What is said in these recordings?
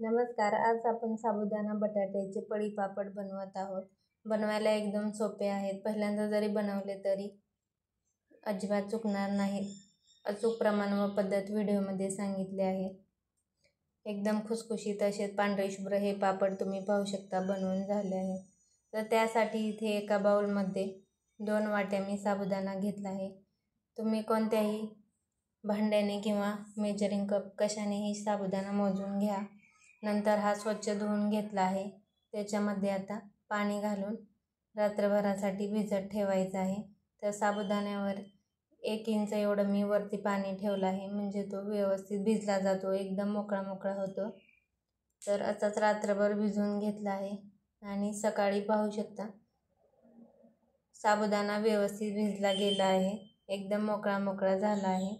नमस्कार. आज आपण साबुदाणा बटाट्याचे पळी पापड बनवत आहोत. बनवायला एकदम सोपे आहेत. पहिल्यांदा जरी बनवले तरी अजिबात चुकणार नाही. अचूक प्रमाण व पद्धत व्हिडिओमध्ये सांगितले आहे. एकदम खुसखुशीत असे पांढरे शुभ्र हे पापड तुम्ही पाहू शकता बनवून झाले आहेत. तर त्यासाठी इथे एका बाउलमध्ये 2 वाट्या मी साबुदाणा घेतला आहे. तुम्ही कोणत्याही भांड्याने किंवा मेजरिंग कप कशानेही साबुदाणा मोजून घ्या. नंतर हा स्वच्छ धुवून घेतला आहे. त्याच्यामध्ये आता पाणी घालून रात्रभरासाठी भिजत ठेवायचं आहे. तर साबुदाण्यावर 1 इंच एवढं मी वरती पाणी ठेवलं आहे, म्हणजे तो व्यवस्थित भिजला जातो, एकदम मोकळा मोकळा होतो. तर असाच रात्रभर भिजवून घेतला आहे आणि सकाळी पाहू शकता साबुदाणा व्यवस्थित भिजला गेला आहे, एकदम मोकळा मोकळा झाला आहे.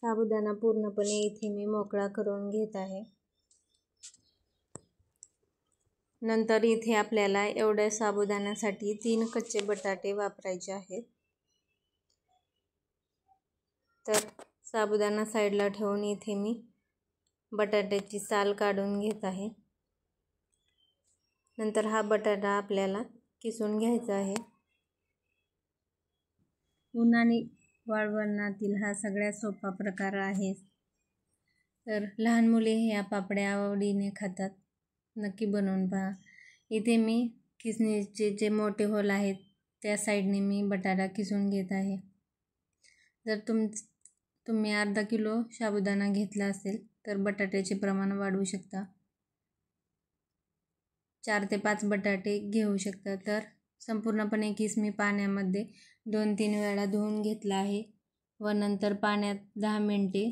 साबुदाणा पूर्णपणे इथे मी मोकळा करून घेत आहे. नंतर इथे आपल्याला एवढ्या साबुदाण्यासाठी 3 कच्चे बटाटे वापरायचे आहेत. तर साबुदाणा साईडला ठेवून इथे मी बटाट्याची साल काढून घेत आहे. नंतर हा बटाटा आपल्याला किसून घ्यायचा आहे. उन्हाने वाळवणातील हा सगळ्यात सोपा प्रकार आहे. तर लहान मुले ह्या पापड्या आवडीने खातात. नक्की बनवून पहा. इथे मी किसणीचे जे मोठे होल आहेत त्या साईडने मी बटाटा किसून घेत आहे. जर तुम्ही अर्धा किलो साबुदाणा घेतला असेल तर बटाट्याचे प्रमाण वाढवू शकता. 4 ते 5 बटाटे घेऊ शकता. तर संपूर्णपणे किस मी पाण्यामध्ये 2-3 वेळा धुवून घेतला आहे व नंतर पाण्यात 10 मिनिटे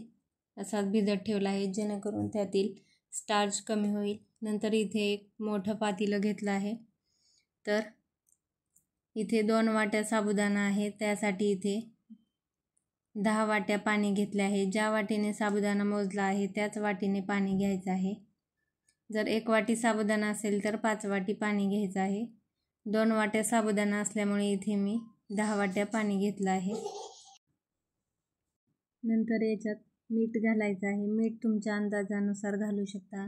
असाच भिजत ठेवला आहे, जेणेकरून त्यातील स्टार्च कमी होईल. नंतर इथे एक मोठं पातेलं घेतलं आहे. तर इथे 2 वाट्या साबुदाणा आहे, त्यासाठी इथे 10 वाट्या पाणी घेतले आहे. ज्या वाटीने साबुदाणा मोजला आहे त्याच वाटीने पाणी घ्यायचं आहे. जर 1 वाटी साबुदाणा असेल तर 5 वाटी पाणी घ्यायचं आहे. 2 वाट्या साबुदाणा असल्यामुळे इथे मी 10 वाट्या पाणी घेतलं आहे. नंतर याच्यात मीठ घालायचं आहे. मीठ तुमच्या अंदाजानुसार घालू शकता,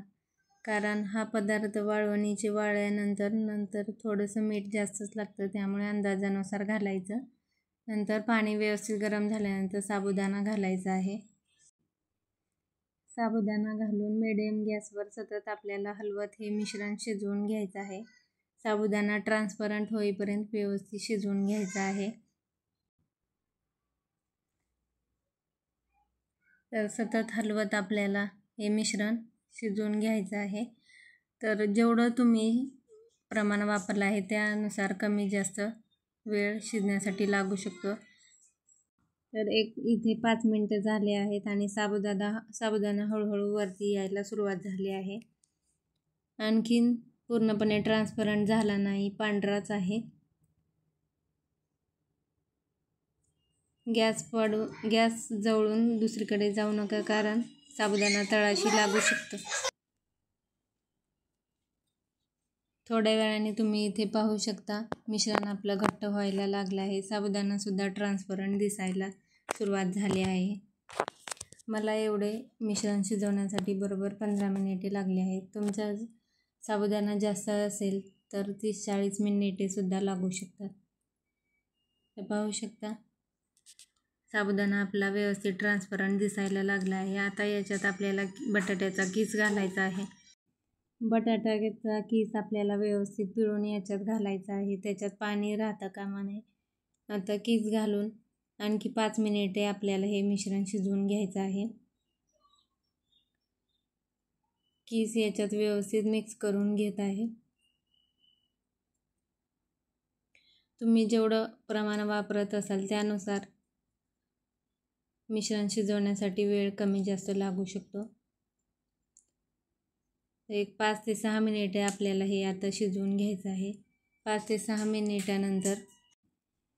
कारण हा पदार्थ वाळवणीचे वाळल्यानंतर थोडंसं मीठ जास्तच लागतं, त्यामुळे अंदाजानुसार घालायचं. नंतर पाणी व्यवस्थित गरम झाल्यानंतर साबुदाणा घालायचा आहे. साबुदाणा घालून मिडियम गॅसवर सतत आपल्याला हलवत हे मिश्रण शिजवून घ्यायचं आहे. साबुदाणा ट्रान्सपरंट होईपर्यंत व्यवस्थित शिजवून घ्यायचा आहे. तर सतत हलवत आपल्याला हे मिश्रण शिजवून घ्यायचं आहे. तर जेवढं तुम्ही प्रमाण वापरलं आहे त्यानुसार कमी जास्त वेळ शिजण्यासाठी लागू शकतो. तर इथे 5 मिनिटं झाले आहेत आणि साबुदाणा हळूहळू वरती यायला सुरुवात झाली आहे. आणखीन पूर्णपणे ट्रान्सपरंट झाला नाही, पांढराच आहे. गॅस जवळून दुसरीकडे जाऊ नका, कारण साबुदाणा तळाशी लागू शकतो. थोड्या वेळाने तुम्ही इथे पाहू शकता मिश्रण आपलं घट्ट व्हायला लागलं आहे. साबुदाणा सुद्धा ट्रान्सपरंट दिसायला सुरुवात झाली आहे. मला एवढे मिश्रण शिजवण्यासाठी बरोबर 15 मिनिटे लागली आहेत. तुमचा साबुदाणा जास्त असेल तर 30-40 मिनिटे सुद्धा लागू शकतात. तर पाहू शकता साबुदाणा आपला व्यवस्थित ट्रान्सपरंट दिसायला लागला आहे. आता याच्यात आपल्याला बटाट्याचा किस घालायचा आहे. बटाट्याचा किस आपल्याला व्यवस्थित पिळून याच्यात घालायचा आहे. त्याच्यात पाणी राहता कामा नये. आता किस घालून आणखी 5 मिनिटे आपल्याला हे मिश्रण शिजवून घ्यायचं आहे. किस याच्यात व्यवस्थित मिक्स करून घेत आहे. तुम्ही जेवढं प्रमाण वापरत असाल त्यानुसार मिश्रण शिजवण्यासाठी वेळ कमी जास्त लागू शकतो. 5 ते 6 मिनिटे आपल्याला हे आता शिजवून घ्यायचं आहे. 5 ते 6 मिनिटानंतर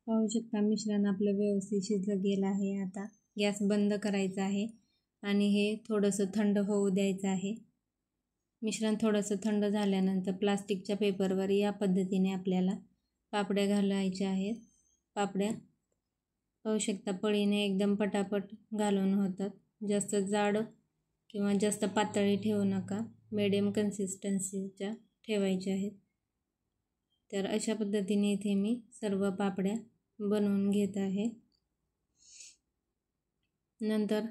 पाहू शकता मिश्रण आपलं व्यवस्थित शिजलं गेलं आहे. आता गॅस बंद करायचा आहे आणि हे थोडंसं थंड होऊ द्यायचं आहे. मिश्रण थोडंसं थंड झाल्यानंतर प्लास्टिकच्या पेपरवर या पद्धतीने आपल्याला पापड्या घालायच्या आहेत. पापड्या पाहू शकता पळीने एकदम पटापट घालून होतात. जास्त जाड किंवा जास्त पातळी ठेवू नका, मीडियम कन्सिस्टन्सीच्या ठेवायच्या आहेत. तर अशा पद्धतीने इथे मी सर्व पापड्या बनवून घेत आहे. नंतर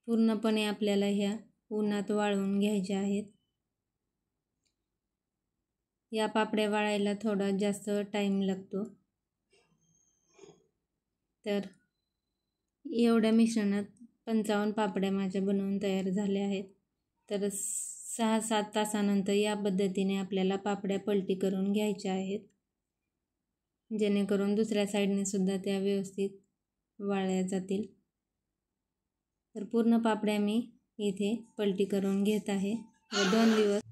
पूर्णपणे आपल्याला ह्या उन्हात वाळवून घ्यायच्या आहेत. या पापड्या वाळायला थोडा जास्त टाईम लागतो. तर एवढ्या मिश्रणात 55 पापड्या माझ्या बनवून तयार झाल्या आहेत. तर 6-7 तासानंतर या पद्धतीने आपल्याला पापड्या पलटी करून घ्यायच्या आहेत, जेणेकरून दुसऱ्या साईडने सुद्धा त्या व्यवस्थित वाळल्या जातील. तर पूर्ण पापड्या मी इथे पलटी करून घेत आहे व 2 दिवस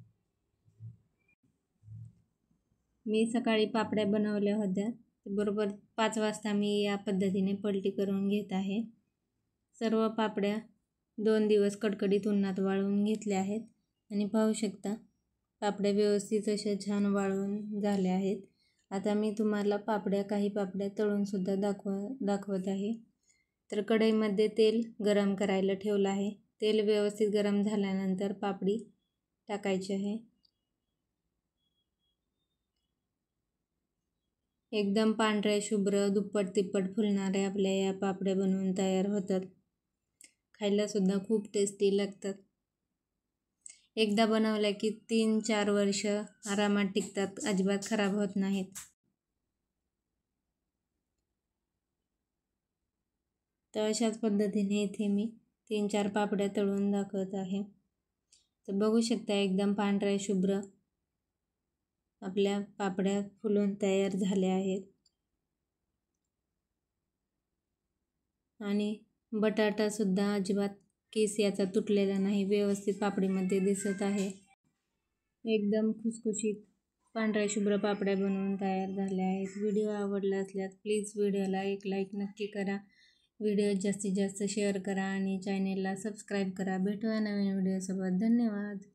मी सकाळी पापड्या बनवल्या होत्या. बरोबर 5 वाजता मी या पद्धतीने पलटी करून घेत आहे. सर्व पापड्या 2 दिवस कडकडीत उन्हात वाळवून घेतल्या आहेत आणि पाहू शकता पापड्या व्यवस्थित अशा छान वाळवून झाल्या आहेत. आता मी तुम्हाला काही पापड्या तळून सुद्धा दाखवत आहे. तर कढईमध्ये तेल गरम करायला ठेवलं आहे. तेल व्यवस्थित गरम झाल्यानंतर पापडी टाकायची आहे. एकदम पांढऱ्या शुभ्र दुप्पट तिप्पट फुलणाऱ्या आपल्या या पापड्या बनवून तयार होतात. खायला सुद्धा खूप टेस्टी लागतात. एकदा बनवल्या की 3-4 वर्ष आरामात टिकतात, अजिबात खराब होत नाहीत. तर अशाच पद्धतीने इथे मी 3-4 पापड्या तळून दाखवत आहे. तर बघू शकता एकदम पांढऱ्या शुभ्र आपल्या पापड्या फुलून तयार झाल्या आहेत आणि बटाटा सुद्धा अजिबात केस याचा तुटलेला नाही, व्यवस्थित पापडीमध्ये दिसत आहे. एकदम खुसखुशीत पांढऱ्या शुभ्र पापड्या बनवून तयार झाल्या आहेत. व्हिडिओ आवडला असल्यास प्लीज व्हिडिओला एक लाईक नक्की करा. व्हिडिओ जास्तीत जास्त शेअर करा आणि चॅनेलला सबस्क्राईब करा. भेटूया नवीन व्हिडिओसोबत. धन्यवाद.